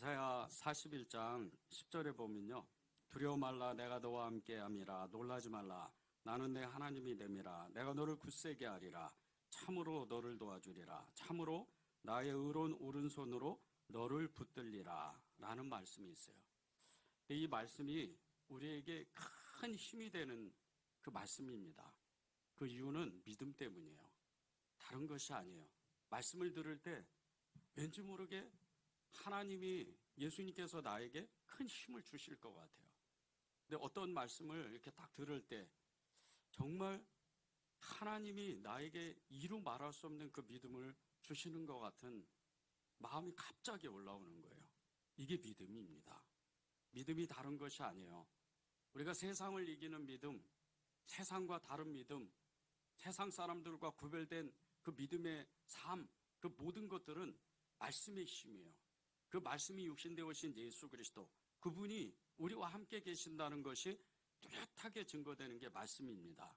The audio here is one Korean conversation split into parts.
이사야 41장 10절에 보면요. 두려워 말라 내가 너와 함께함이라. 놀라지 말라 나는 내 하나님이 됨이라. 내가 너를 굳세게 하리라. 참으로 너를 도와주리라. 참으로 나의 의로운 오른손으로 너를 붙들리라 라는 말씀이 있어요. 이 말씀이 우리에게 큰 힘이 되는 그 말씀입니다. 그 이유는 믿음 때문이에요. 다른 것이 아니에요. 말씀을 들을 때 왠지 모르게 하나님이, 예수님께서 나에게 큰 힘을 주실 것 같아요. 근데 어떤 말씀을 이렇게 딱 들을 때 정말 하나님이 나에게 이루 말할 수 없는 그 믿음을 주시는 것 같은 마음이 갑자기 올라오는 거예요. 이게 믿음입니다. 믿음이 다른 것이 아니에요. 우리가 세상을 이기는 믿음, 세상과 다른 믿음, 세상 사람들과 구별된 그 믿음의 삶, 그 모든 것들은 말씀의 힘이에요. 그 말씀이 육신되어 오신 예수 그리스도, 그분이 우리와 함께 계신다는 것이 뚜렷하게 증거되는 게 말씀입니다.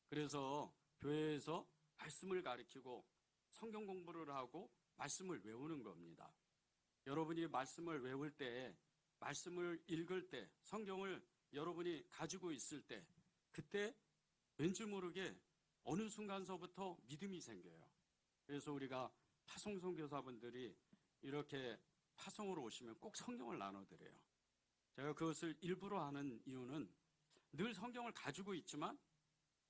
그래서 교회에서 말씀을 가르치고 성경 공부를 하고 말씀을 외우는 겁니다. 여러분이 말씀을 외울 때, 말씀을 읽을 때, 성경을 여러분이 가지고 있을 때, 그때 왠지 모르게 어느 순간서부터 믿음이 생겨요. 그래서 우리가 파송 선교사분들이 이렇게 파송으로 오시면 꼭 성경을 나눠드려요. 제가 그것을 일부러 하는 이유는 늘 성경을 가지고 있지만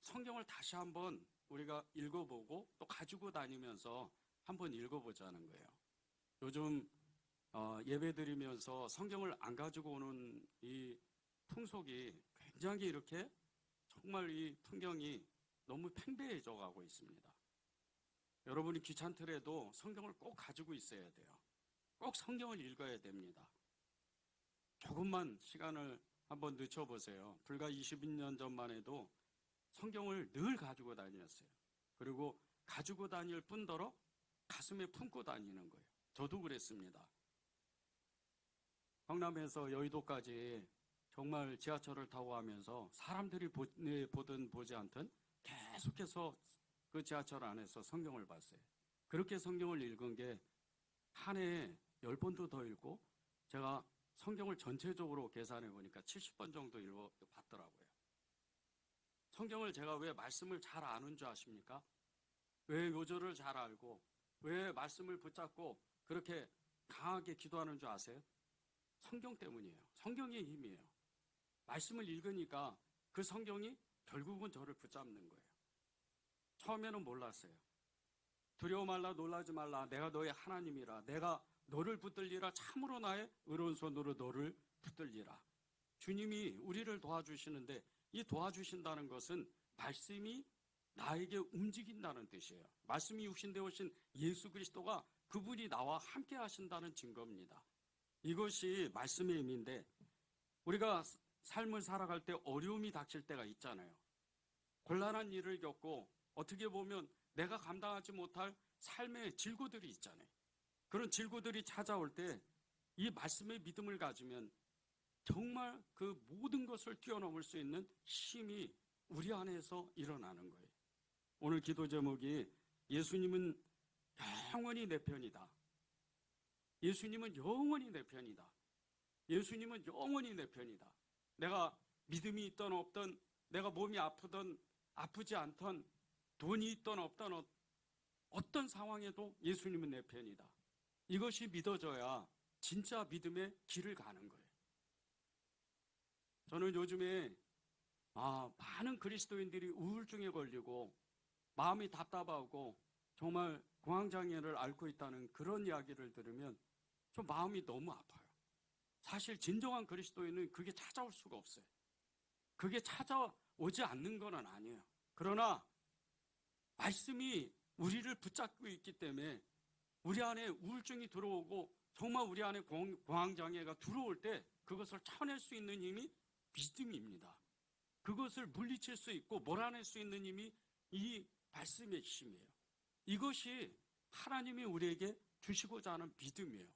성경을 다시 한번 우리가 읽어보고 또 가지고 다니면서 한번 읽어보자는 거예요. 요즘 예배 드리면서 성경을 안 가지고 오는 이 풍속이 굉장히 이렇게 정말 이 풍경이 너무 팽배해져 가고 있습니다. 여러분이 귀찮더라도 성경을 꼭 가지고 있어야 돼요. 꼭 성경을 읽어야 됩니다. 조금만 시간을 한번 늦춰보세요. 불과 22년 전만 해도 성경을 늘 가지고 다녔어요. 그리고 가지고 다닐 뿐더러 가슴에 품고 다니는 거예요. 저도 그랬습니다. 성남에서 여의도까지 정말 지하철을 타고 가면서 사람들이 보든 보지 않든 계속해서 그 지하철 안에서 성경을 봤어요. 그렇게 성경을 읽은 게 한 해에 10번도 더 읽고, 제가 성경을 전체적으로 계산해 보니까 70번 정도 읽어봤더라고요. 성경을 제가 왜 말씀을 잘 아는 줄 아십니까? 왜 요절을 잘 알고 왜 말씀을 붙잡고 그렇게 강하게 기도하는 줄 아세요? 성경 때문이에요. 성경의 힘이에요. 말씀을 읽으니까 그 성경이 결국은 저를 붙잡는 거예요. 처음에는 몰랐어요. 두려워 말라 놀라지 말라 내가 너의 하나님이라. 내가 너를 붙들리라. 참으로 나의 의로운 손으로 너를 붙들리라. 주님이 우리를 도와주시는데 이 도와주신다는 것은 말씀이 나에게 움직인다는 뜻이에요. 말씀이 육신되어 오신 예수 그리스도가 그분이 나와 함께 하신다는 증거입니다. 이것이 말씀의 의미인데, 우리가 삶을 살아갈 때 어려움이 닥칠 때가 있잖아요. 곤란한 일을 겪고 어떻게 보면 내가 감당하지 못할 삶의 질고들이 있잖아요. 그런 질고들이 찾아올 때 이 말씀의 믿음을 가지면 정말 그 모든 것을 뛰어넘을 수 있는 힘이 우리 안에서 일어나는 거예요. 오늘 기도 제목이 예수님은 영원히 내 편이다. 예수님은 영원히 내 편이다. 예수님은 영원히 내 편이다. 내가 믿음이 있던 없던, 내가 몸이 아프던 아프지 않던, 돈이 있던 없던 어떤 상황에도 예수님은 내 편이다. 이것이 믿어져야 진짜 믿음의 길을 가는 거예요. 저는 요즘에 많은 그리스도인들이 우울증에 걸리고 마음이 답답하고 정말 공황장애를 앓고 있다는 그런 이야기를 들으면 좀 마음이 너무 아파요. 사실 진정한 그리스도인은 그게 찾아올 수가 없어요. 그게 찾아오지 않는 건 아니에요. 그러나 말씀이 우리를 붙잡고 있기 때문에 우리 안에 우울증이 들어오고 정말 우리 안에 공황장애가 들어올 때 그것을 쳐낼 수 있는 힘이 믿음입니다. 그것을 물리칠 수 있고 몰아낼 수 있는 힘이 이 말씀의 힘이에요. 이것이 하나님이 우리에게 주시고자 하는 믿음이에요.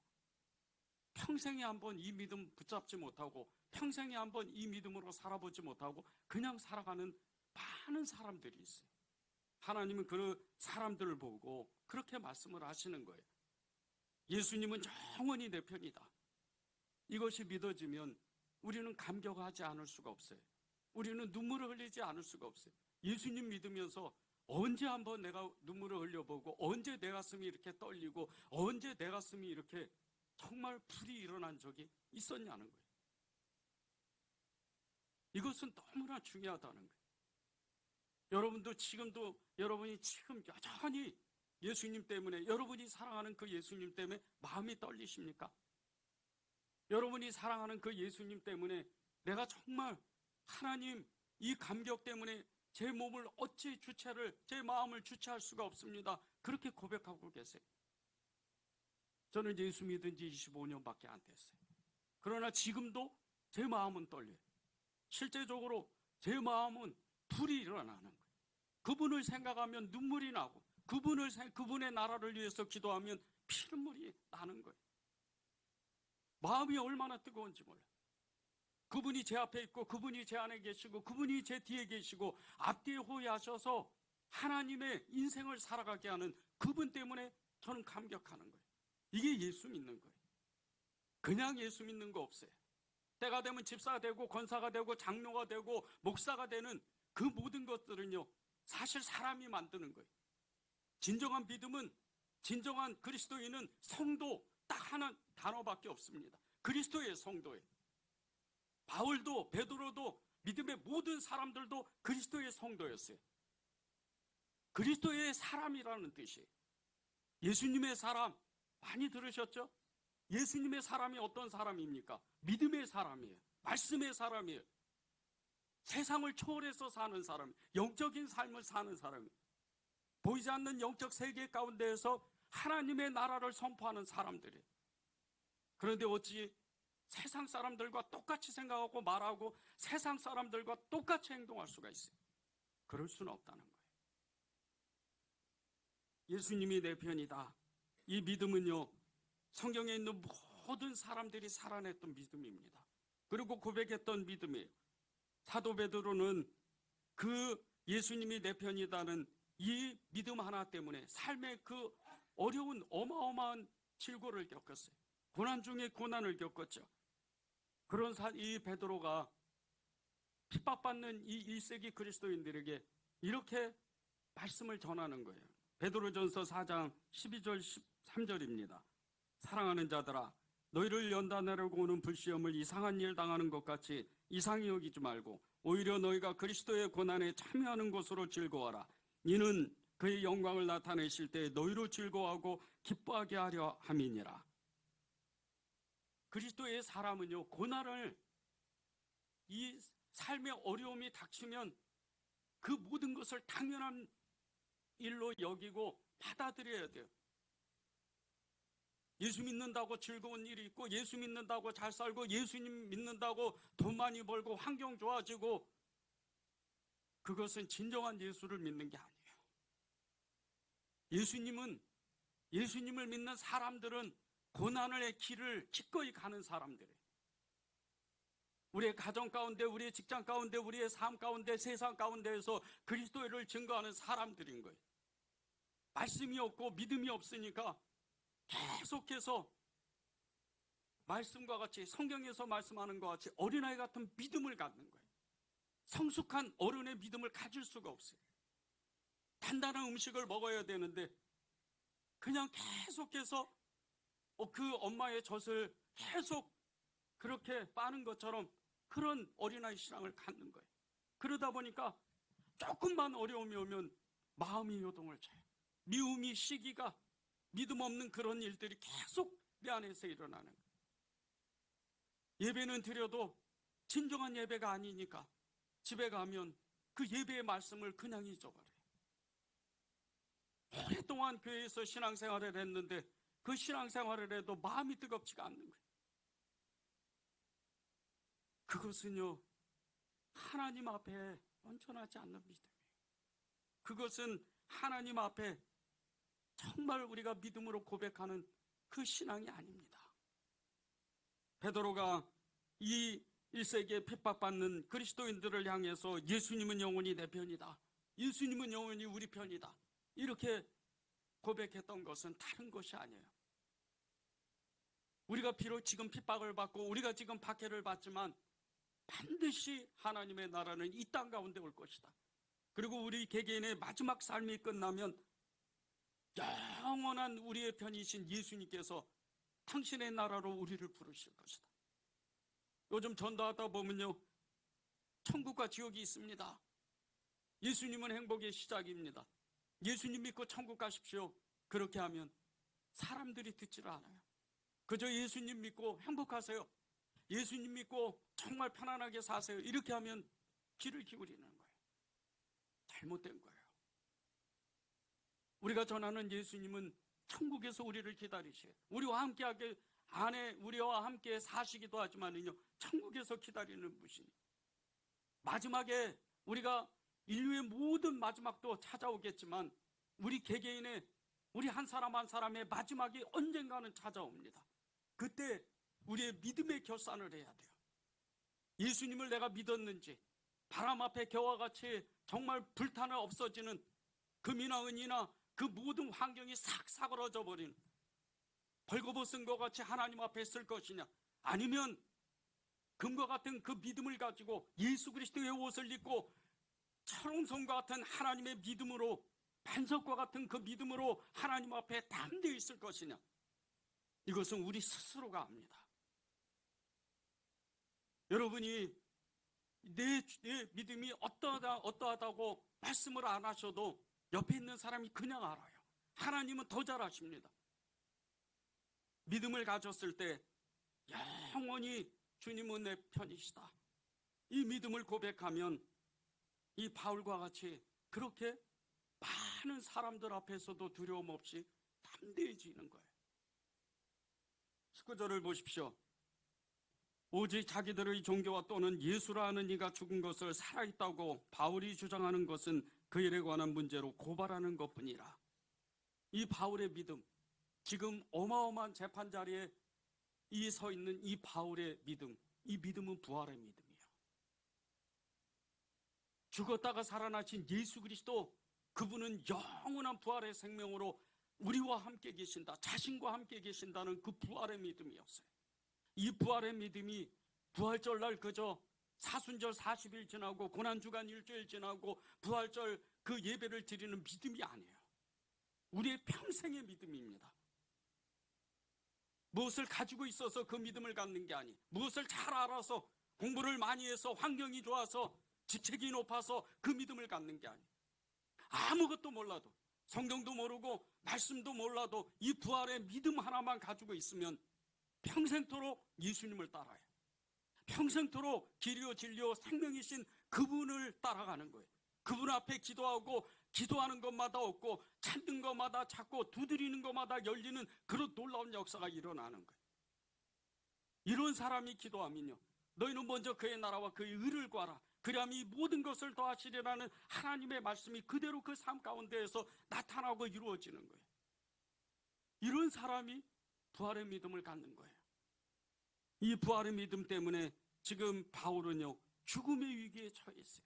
평생에 한번 이 믿음 붙잡지 못하고 평생에 한번 이 믿음으로 살아보지 못하고 그냥 살아가는 많은 사람들이 있어요. 하나님은 그 사람들을 보고 그렇게 말씀을 하시는 거예요. 예수님은 영원히 내 편이다. 이것이 믿어지면 우리는 감격하지 않을 수가 없어요. 우리는 눈물을 흘리지 않을 수가 없어요. 예수님 믿으면서 언제 한번 내가 눈물을 흘려보고, 언제 내 가슴이 이렇게 떨리고, 언제 내 가슴이 이렇게 정말 불이 일어난 적이 있었냐는 거예요. 이것은 너무나 중요하다는 거예요. 여러분도 지금도 여러분이 지금 여전히 예수님 때문에, 여러분이 사랑하는 그 예수님 때문에 마음이 떨리십니까? 여러분이 사랑하는 그 예수님 때문에 내가 정말 하나님, 이 감격 때문에 제 몸을 어찌 주체를, 제 마음을 주체할 수가 없습니다. 그렇게 고백하고 계세요. 저는 예수 믿은 지 25년밖에 안 됐어요. 그러나 지금도 제 마음은 떨려요. 실제적으로 제 마음은 불이 일어나는 거예요. 그분을 생각하면 눈물이 나고, 그분의 나라를 위해서 기도하면 피눈물이 나는 거예요. 마음이 얼마나 뜨거운지 몰라요. 그분이 제 앞에 있고, 그분이 제 안에 계시고, 그분이 제 뒤에 계시고, 앞뒤에 호위하셔서 하나님의 인생을 살아가게 하는 그분 때문에 저는 감격하는 거예요. 이게 예수 믿는 거예요. 그냥 예수 믿는 거 없어요. 때가 되면 집사가 되고, 권사가 되고, 장로가 되고, 목사가 되는 그 모든 것들은요, 사실 사람이 만드는 거예요. 진정한 믿음은, 진정한 그리스도인은 성도, 딱 하나 단어밖에 없습니다. 그리스도의 성도예요. 바울도, 베드로도, 믿음의 모든 사람들도 그리스도의 성도였어요. 그리스도의 사람이라는 뜻이에요. 예수님의 사람 많이 들으셨죠? 예수님의 사람이 어떤 사람입니까? 믿음의 사람이에요. 말씀의 사람이에요. 세상을 초월해서 사는 사람, 영적인 삶을 사는 사람이에요. 보이지 않는 영적 세계 가운데에서 하나님의 나라를 선포하는 사람들이에요. 그런데 어찌 세상 사람들과 똑같이 생각하고 말하고 세상 사람들과 똑같이 행동할 수가 있어요? 그럴 수는 없다는 거예요. 예수님이 내 편이다. 이 믿음은요, 성경에 있는 모든 사람들이 살아냈던 믿음입니다. 그리고 고백했던 믿음이에요. 사도 베드로는 그 예수님이 내 편이다는 이 믿음 하나 때문에 삶의 그 어려운 어마어마한 질고를 겪었어요. 고난 중에 고난을 겪었죠. 그런 이 베드로가 핍박받는 이 1세기 그리스도인들에게 이렇게 말씀을 전하는 거예요. 베드로전서 4장 12절 13절입니다. 사랑하는 자들아, 너희를 연단하려고 오는 불시험을 이상한 일 당하는 것 같이 이상히 여기지 말고 오히려 너희가 그리스도의 고난에 참여하는 것으로 즐거워라. 이는 그의 영광을 나타내실 때 너희로 즐거워하고 기뻐하게 하려 함이니라. 그리스도의 사람은요, 고난을, 이 삶의 어려움이 닥치면 그 모든 것을 당연한 일로 여기고 받아들여야 돼요. 예수 믿는다고 즐거운 일이 있고, 예수 믿는다고 잘 살고, 예수님 믿는다고 돈 많이 벌고 환경 좋아지고, 그것은 진정한 예수를 믿는 게 아니에요. 예수님을 믿는 사람들은 고난의 길을 기꺼이 가는 사람들이에요. 우리의 가정 가운데, 우리의 직장 가운데, 우리의 삶 가운데, 세상 가운데에서 그리스도를 증거하는 사람들인 거예요. 말씀이 없고 믿음이 없으니까 계속해서 말씀과 같이, 성경에서 말씀하는 것 같이 어린아이 같은 믿음을 갖는 거예요. 성숙한 어른의 믿음을 가질 수가 없어요. 단단한 음식을 먹어야 되는데 그냥 계속해서 그 엄마의 젖을 계속 그렇게 빠는 것처럼 그런 어린아이 신앙을 갖는 거예요. 그러다 보니까 조금만 어려움이 오면 마음이 요동을 쳐요. 미움이, 시기가, 믿음 없는 그런 일들이 계속 내 안에서 일어나는 거예요. 예배는 드려도 진정한 예배가 아니니까 집에 가면 그 예배의 말씀을 그냥 잊어버려요. 오랫동안 교회에서 신앙생활을 했는데 그 신앙생활을 해도 마음이 뜨겁지가 않는 거예요. 그것은요, 하나님 앞에 온전하지 않는 믿음이에요. 그것은 하나님 앞에 정말 우리가 믿음으로 고백하는 그 신앙이 아닙니다. 베드로가 이 1세기에 핍박받는 그리스도인들을 향해서 예수님은 영원히 내 편이다, 예수님은 영원히 우리 편이다, 이렇게 고백했던 것은 다른 것이 아니에요. 우리가 비록 지금 핍박을 받고 우리가 지금 박해를 받지만 반드시 하나님의 나라는 이 땅 가운데 올 것이다. 그리고 우리 개개인의 마지막 삶이 끝나면 영원한 우리의 편이신 예수님께서 당신의 나라로 우리를 부르실 것이다. 요즘 전도하다 보면요, 천국과 지옥이 있습니다. 예수님은 행복의 시작입니다. 예수님 믿고 천국 가십시오. 그렇게 하면 사람들이 듣지를 않아요. 그저 예수님 믿고 행복하세요. 예수님 믿고 정말 편안하게 사세요. 이렇게 하면 귀를 기울이는 거예요. 잘못된 거예요. 우리가 전하는 예수님은 천국에서 우리를 기다리셔요. 우리와 함께하게 안에 우리와 함께 사시기도 하지만요, 천국에서 기다리는 분이 마지막에 우리가 인류의 모든 마지막도 찾아오겠지만 우리 개개인의 우리 한 사람 한 사람의 마지막이 언젠가는 찾아옵니다. 그때 우리의 믿음의 결산을 해야 돼요. 예수님을 내가 믿었는지, 바람 앞에 겨와 같이 정말 불타나 없어지는 금이나 은이나 그 모든 환경이 싹 사그러져 버리는 벌거벗은 것 같이 하나님 앞에 쓸 것이냐, 아니면 금과 같은 그 믿음을 가지고 예수 그리스도의 옷을 입고 철옹성과 같은 하나님의 믿음으로, 반석과 같은 그 믿음으로 하나님 앞에 담대히 있을 것이냐, 이것은 우리 스스로가 압니다. 여러분이 내 믿음이 어떠하다고 말씀을 안 하셔도 옆에 있는 사람이 그냥 알아요. 하나님은 더 잘 아십니다. 믿음을 가졌을 때 영원히 주님은 내 편이시다, 이 믿음을 고백하면 이 바울과 같이 그렇게 많은 사람들 앞에서도 두려움 없이 담대해지는 거예요. 19절을 보십시오. 오직 자기들의 종교와 또는 예수라 하는 이가 죽은 것을 살아있다고 바울이 주장하는 것은 그 일에 관한 문제로 고발하는 것뿐이라. 이 바울의 믿음, 지금 어마어마한 재판 자리에 이 서 있는 이 바울의 믿음, 이 믿음은 부활의 믿음이에요. 죽었다가 살아나신 예수 그리스도, 그분은 영원한 부활의 생명으로 우리와 함께 계신다, 자신과 함께 계신다는 그 부활의 믿음이었어요. 이 부활의 믿음이 부활절 날 그저 사순절 40일 지나고 고난주간 일주일 지나고 부활절 그 예배를 드리는 믿음이 아니에요. 우리의 평생의 믿음입니다. 무엇을 가지고 있어서 그 믿음을 갖는 게 아니, 무엇을 잘 알아서 공부를 많이 해서 환경이 좋아서 직책이 높아서 그 믿음을 갖는 게 아니, 아무것도 몰라도, 성경도 모르고 말씀도 몰라도 이 부활의 믿음 하나만 가지고 있으면 평생토록 예수님을 따라요. 평생토록 길이요 진리요 생명이신 그분을 따라가는 거예요. 그분 앞에 기도하고 기도하는 것마다 얻고 찾는 것마다 찾고 두드리는 것마다 열리는 그런 놀라운 역사가 일어나는 거예요. 이런 사람이 기도하면요, 너희는 먼저 그의 나라와 그의 의를 구하라, 그리하면 이 모든 것을 더하시리라는 하나님의 말씀이 그대로 그 삶 가운데에서 나타나고 이루어지는 거예요. 이런 사람이 부활의 믿음을 갖는 거예요. 이 부활의 믿음 때문에 지금 바울은요, 죽음의 위기에 처해 있어요.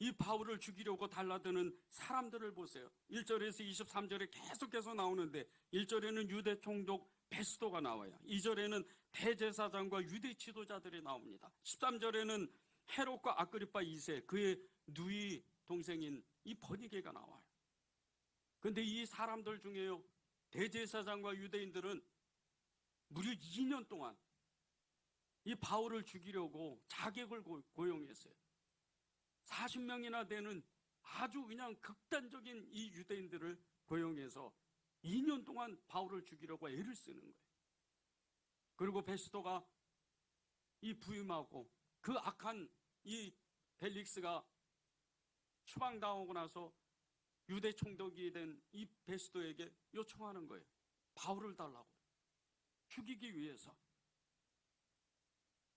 이 바울을 죽이려고 달라드는 사람들을 보세요. 1절에서 23절에 계속해서 나오는데 1절에는 유대 총독 베스도가 나와요. 2절에는 대제사장과 유대 지도자들이 나옵니다. 13절에는 헤롯과 아그리파 2세, 그의 누이 동생인 이 버니게가 나와요. 그런데 이 사람들 중에요, 대제사장과 유대인들은 무려 2년 동안 이 바울을 죽이려고 자객을 고용했어요. 40명이나 되는 아주 그냥 극단적인 이 유대인들을 고용해서 2년 동안 바울을 죽이려고 애를 쓰는 거예요. 그리고 베스도가 이 부임하고 그 악한 이 벨릭스가 추방당하고 나서 유대 총독이 된 이 베스도에게 요청하는 거예요. 바울을 달라고, 죽이기 위해서.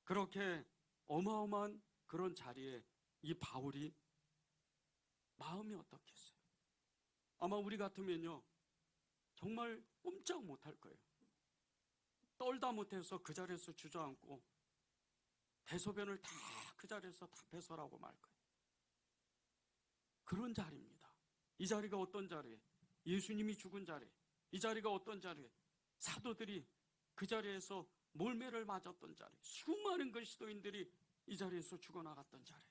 그렇게 어마어마한 그런 자리에 이 바울이 마음이 어떻겠어요? 아마 우리 같으면요, 정말 꼼짝 못할 거예요. 떨다 못해서 그 자리에서 주저앉고 대소변을 다 그 자리에서 다 배설하고 말 거예요. 그런 자리입니다. 이 자리가 어떤 자리예요? 예수님이 죽은 자리. 이 자리가 어떤 자리예요? 사도들이 그 자리에서 몰매를 맞았던 자리, 수많은 그리스도인들이 이 자리에서 죽어나갔던 자리,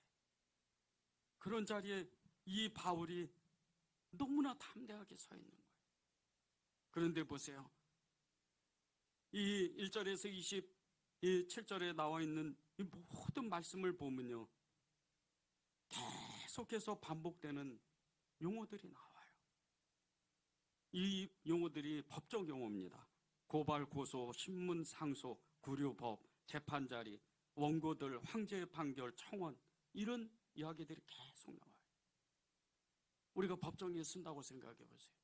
그런 자리에 이 바울이 너무나 담대하게 서 있는 거예요. 그런데 보세요. 이 1절에서 27절에 나와 있는 이 모든 말씀을 보면요, 계속해서 반복되는 용어들이 나와요. 이 용어들이 법적 용어입니다. 고발, 고소, 신문, 상소, 구류법, 재판자리, 원고들, 황제의 판결, 청원, 이런 이야기들이 계속 나와요. 우리가 법정에 쓴다고 생각해 보세요.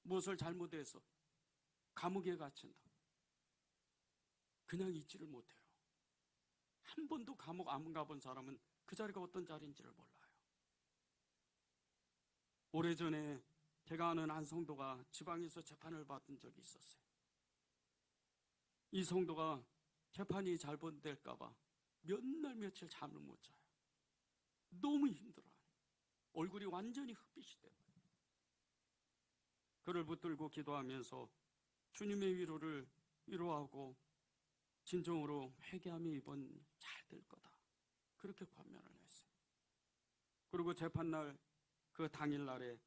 무엇을 잘못해서 감옥에 갇힌다. 그냥 있지를 못해요. 한 번도 감옥 안 가본 사람은 그 자리가 어떤 자리인지를 몰라요. 오래전에 제가 아는 한 성도가 지방에서 재판을 받은 적이 있었어요. 이 성도가 재판이 잘못될까 봐 몇 날 며칠 잠을 못 자요. 너무 힘들어요. 얼굴이 완전히 흑빛이 돼요. 그를 붙들고 기도하면서 주님의 위로를 위로하고 진정으로 회개하며 이번 잘 될 거다, 그렇게 권면을 했어요. 그리고 재판날 그 당일날에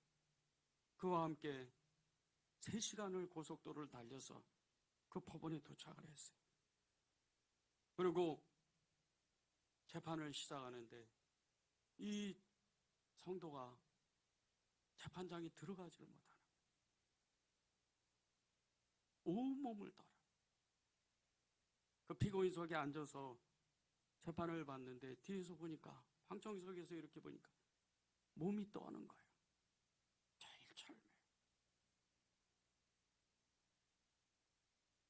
그와 함께 3시간을 고속도로를 달려서 그 법원에 도착을 했어요. 그리고 재판을 시작하는데 이 성도가 재판장에 들어가지를 못하는 거예요. 온몸을 떨어요. 그 피고인석에 앉아서 재판을 받는데 뒤에서 보니까, 방청석에서 이렇게 보니까 몸이 떠는 거예요. 제일 처음에.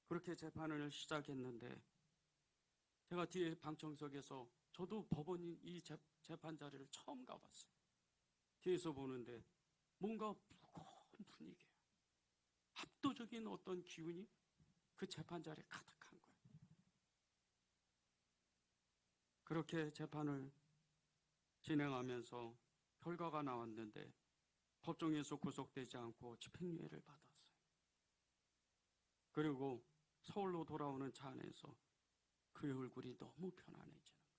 그렇게 재판을 시작했는데 제가 뒤에 방청석에서, 저도 법원인 이 재판 자리를 처음 가봤어요. 뒤에서 보는데 뭔가 무거운 분위기예요. 압도적인 어떤 기운이 그 재판 자리에 가득한 거예요. 그렇게 재판을 진행하면서 결과가 나왔는데 법정에서 구속되지 않고 집행유예를 받았어요. 그리고 서울로 돌아오는 차 안에서 그의 얼굴이 너무 편안해지는 거예요.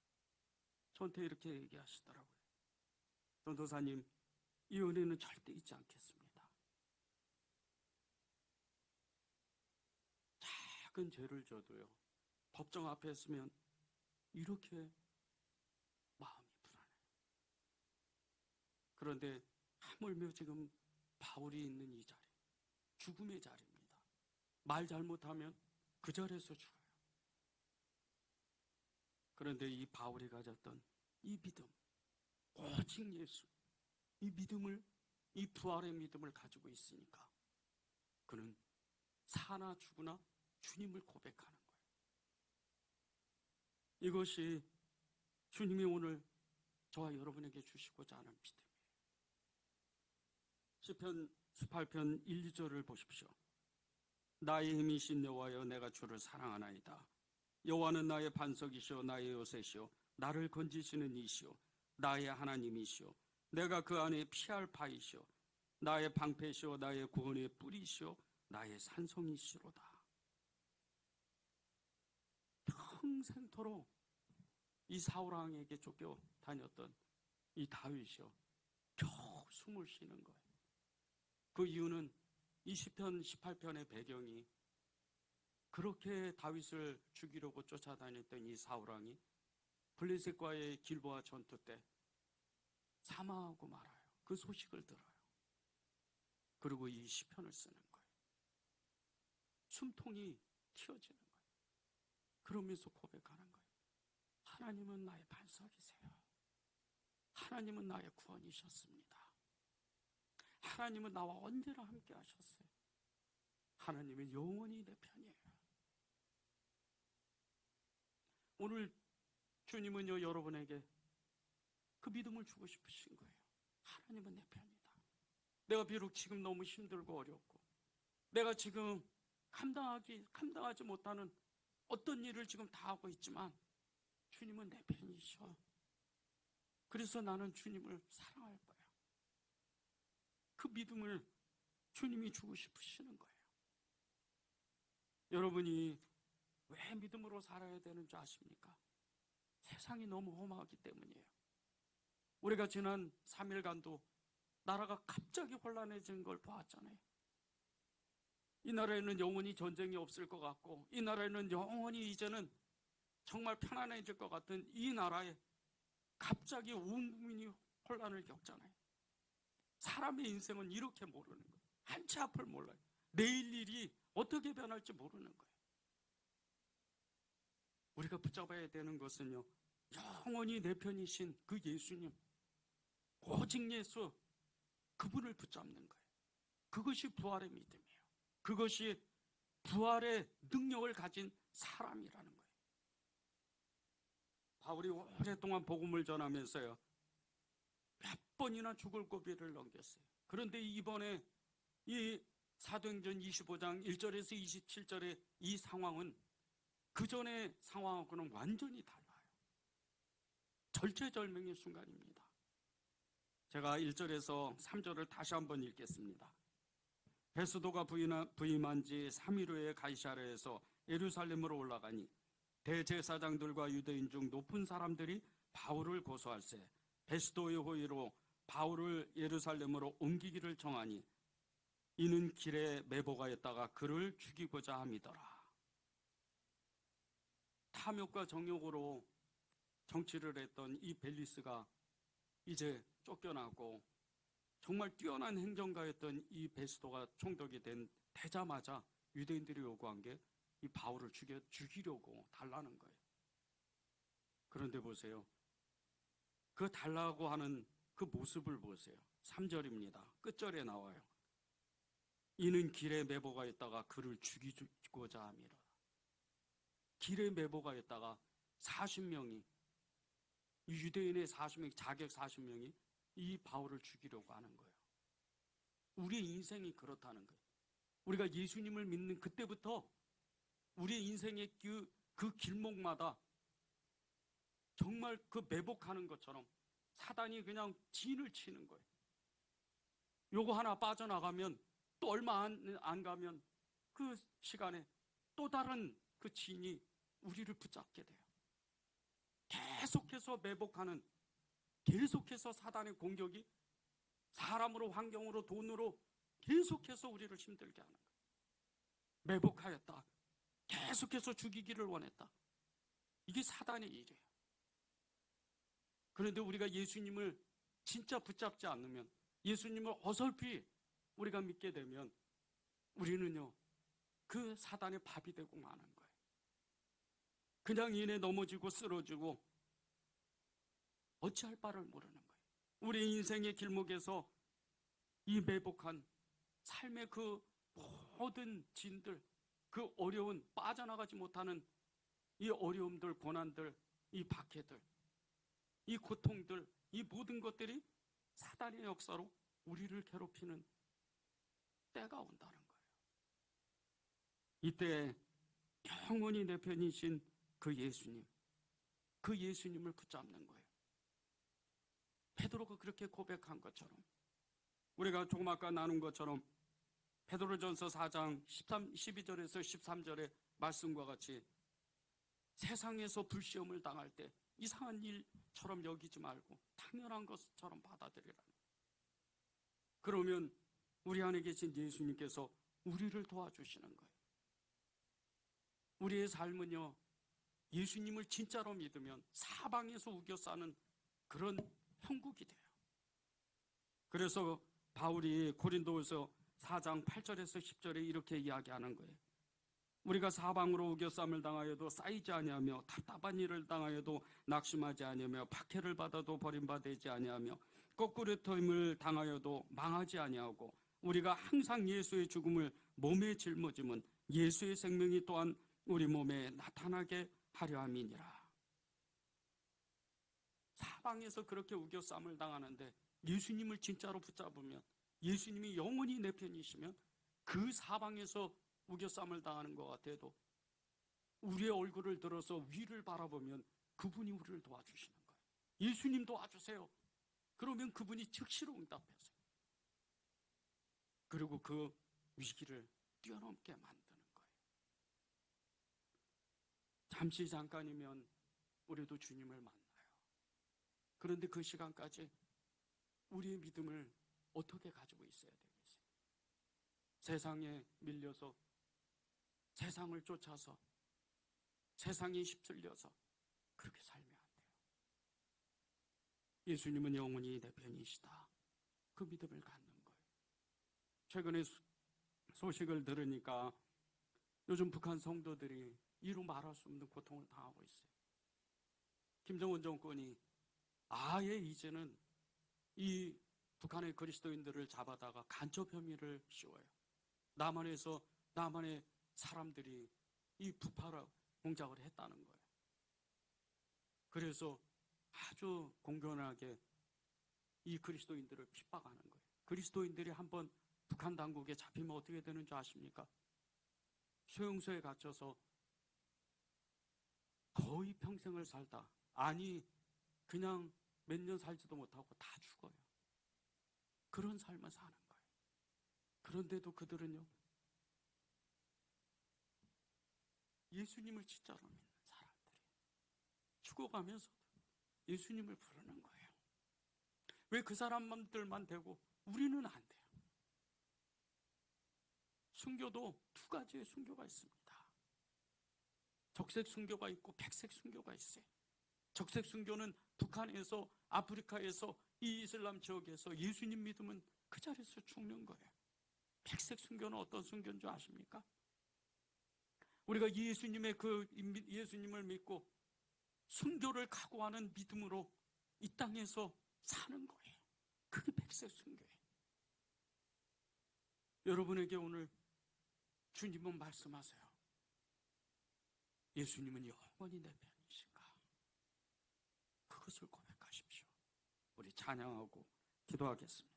저한테 이렇게 얘기하시더라고요. 전도사님, 이 은혜는 절대 잊지 않겠습니다. 작은 죄를 져도요, 법정 앞에 서면 이렇게 마음이 불안해요. 그런데 하물며 지금 바울이 있는 이 자리, 죽음의 자리입니다. 말 잘못하면 그 자리에서 죽어요. 그런데 이 바울이 가졌던 이 믿음, 오직 예수, 이 믿음을, 이 부활의 믿음을 가지고 있으니까 그는 사나 죽으나 주님을 고백하는 거예요. 이것이 주님이 오늘 저와 여러분에게 주시고자 하는 믿음이에요. 시편 18편 1, 2절을 보십시오. 나의 힘이신 여호와여, 내가 주를 사랑하나이다. 여호와는 나의 반석이시오, 나의 요새시오, 나를 건지시는 이시오, 나의 하나님이시오, 내가 그 안에 피할 바이시오, 나의 방패시오, 나의 구원의 뿌리시오, 나의 산성이시로다. 평생토록 이 사울왕에게 쫓겨 다녔던 이 다윗이요, 겨우 숨을 쉬는 거예요. 그 이유는 이 시편 18편의 배경이, 그렇게 다윗을 죽이려고 쫓아다녔던 이 사울왕이 블레셋과의 길보아 전투 때 사망하고 말아요. 그 소식을 들어요. 그리고 이 시편을 쓰는 거예요. 숨통이 튀어지는 거예요. 그러면서 고백하는 거예요. 하나님은 나의 반석이세요. 하나님은 나의 구원이셨습니다. 하나님은 나와 언제나 함께 하셨어요. 하나님은 영원히 내 편이에요. 오늘 주님은요, 여러분에게 그 믿음을 주고 싶으신 거예요. 하나님은 내 편이다. 내가 비록 지금 너무 힘들고 어렵고, 내가 지금 감당하지 못하는 어떤 일을 지금 다 하고 있지만 주님은 내 편이셔. 그래서 나는 주님을 사랑할 거야. 그 믿음을 주님이 주고 싶으시는 거예요. 여러분이 왜 믿음으로 살아야 되는 줄 아십니까? 세상이 너무 험하기 때문이에요. 우리가 지난 3일간도 나라가 갑자기 혼란해진 걸 보았잖아요. 이 나라에는 영원히 전쟁이 없을 것 같고, 이 나라에는 영원히 이제는 정말 편안해질 것 같은 이 나라에 갑자기 온 국민이 혼란을 겪잖아요. 사람의 인생은 이렇게 모르는 거예요. 한치 앞을 몰라요. 내일 일이 어떻게 변할지 모르는 거예요. 우리가 붙잡아야 되는 것은요, 영원히 내 편이신 그 예수님, 오직 예수, 그분을 붙잡는 거예요. 그것이 부활의 믿음이에요. 그것이 부활의 능력을 가진 사람이라는 거예요. 바울이 오랫동안 복음을 전하면서요, 몇 번이나 죽을 고비를 넘겼어요. 그런데 이번에 이 사도행전 25장 1절에서 27절의 이 상황은 그 전의 상황하고는 완전히 달라요. 절체절명의 순간입니다. 제가 1절에서 3절을 다시 한번 읽겠습니다. 베스도가 부임한 지 3일 후에 가이사랴에서 예루살렘으로 올라가니 대제사장들과 유대인 중 높은 사람들이 바울을 고소할세 베스도의 호의로 바울을 예루살렘으로 옮기기를 정하니 이는 길에 매보가 있다가 그를 죽이고자 함이더라. 탐욕과 정욕으로 정치를 했던 이 벨리스가 이제 쫓겨나고 정말 뛰어난 행정가였던 이 베스도가 총독이 되자마자 유대인들이 요구한 게 이 바울을 죽이려고 달라는 거예요. 그런데 보세요. 그 달라고 하는 그 모습을 보세요. 3절입니다. 끝절에 나와요. 이는 길에 매보가 있다가 그를 죽이고자 함이라. 길에 매보가 있다가 40명이 이 유대인의 40명, 자객 40명이 이 바울을 죽이려고 하는 거예요. 우리의 인생이 그렇다는 거예요. 우리가 예수님을 믿는 그때부터 우리의 인생의 그 길목마다 정말 그 매복하는 것처럼 사단이 그냥 진을 치는 거예요. 요거 하나 빠져나가면 또 얼마 안 가면 그 시간에 또 다른 그 진이 우리를 붙잡게 돼요. 계속해서 매복하는, 계속해서 사단의 공격이 사람으로, 환경으로, 돈으로 계속해서 우리를 힘들게 하는 거예요. 매복하였다. 계속해서 죽이기를 원했다. 이게 사단의 일이에요. 그런데 우리가 예수님을 진짜 붙잡지 않으면, 예수님을 어설피 우리가 믿게 되면 우리는요, 그 사단의 밥이 되고 마는 거예요. 그냥 이내 넘어지고 쓰러지고 어찌할 바를 모르는 거예요. 우리 인생의 길목에서 이 매복한 삶의 그 모든 진들, 그 어려운, 빠져나가지 못하는 이 어려움들, 고난들, 이 박해들, 이 고통들, 이 모든 것들이 사단의 역사로 우리를 괴롭히는 때가 온다는 거예요. 이때 영원히 내 편이신 그 예수님, 그 예수님을 붙잡는 거예요. 베드로가 그렇게 고백한 것처럼, 우리가 조금 아까 나눈 것처럼 베드로전서 4장 12절에서 13절의 말씀과 같이 세상에서 불시험을 당할 때 이상한 일처럼 여기지 말고 당연한 것처럼 받아들이라는 거예요. 그러면 우리 안에 계신 예수님께서 우리를 도와주시는 거예요. 우리의 삶은요, 예수님을 진짜로 믿으면 사방에서 우겨싸는 그런 형국이 돼요. 그래서 바울이 고린도후서 4장 8절에서 10절에 이렇게 이야기하는 거예요. 우리가 사방으로 우겨쌈을 당하여도 쌓이지 아니하며 답답한 일을 당하여도 낙심하지 아니하며 박해를 받아도 버림받지 아니하며 거꾸로짐을 당하여도 망하지 아니하고 우리가 항상 예수의 죽음을 몸에 짊어짐은 예수의 생명이 또한 우리 몸에 나타나게 하려 함이니라. 사방에서 그렇게 우겨쌈을 당하는데 예수님을 진짜로 붙잡으면, 예수님이 영원히 내 편이시면 그 사방에서 우겨쌈을 당하는 것 같아도 우리의 얼굴을 들어서 위를 바라보면 그분이 우리를 도와주시는 거예요. 예수님 도와주세요. 그러면 그분이 즉시로 응답하세요. 그리고 그 위기를 뛰어넘게 만드는 거예요. 잠시 잠깐이면 우리도 주님을 만나요. 그런데 그 시간까지 우리의 믿음을 어떻게 가지고 있어야 되겠어요? 세상에 밀려서, 세상을 쫓아서, 세상에 휩쓸려서 그렇게 살면 안 돼요. 예수님은 영원히 내 편이시다. 그 믿음을 갖는 거예요. 최근에 소식을 들으니까 요즘 북한 성도들이 이루 말할 수 없는 고통을 당하고 있어요. 김정은 정권이 아예 이제는 이 북한의 그리스도인들을 잡아다가 간첩 혐의를 씌워요. 남한에서 남한의 사람들이 이 부파라 공작을 했다는 거예요. 그래서 아주 공견하게 이 그리스도인들을 핍박하는 거예요. 그리스도인들이 한번 북한 당국에 잡히면 어떻게 되는 줄 아십니까? 수용소에 갇혀서 거의 평생을 살다, 아니 그냥 몇 년 살지도 못하고 다 죽어요. 그런 삶을 사는 거예요. 그런데도 그들은요, 예수님을 진짜로 믿는 사람들이 죽어가면서도 예수님을 부르는 거예요. 왜 그 사람들만 되고 우리는 안 돼요? 순교도 두 가지의 순교가 있습니다. 적색 순교가 있고 백색 순교가 있어요. 적색 순교는 북한에서, 아프리카에서, 이 이슬람 지역에서 예수님 믿으면 그 자리에서 죽는 거예요. 백색 순교는 어떤 순교인 줄 아십니까? 우리가 예수님을 믿고 순교를 각오하는 믿음으로 이 땅에서 사는 거예요. 그게 백색 순교예요. 여러분에게 오늘 주님은 말씀하세요. 예수님은 영원히 내 편이신가? 그것을 고백하십시오. 우리 찬양하고 기도하겠습니다.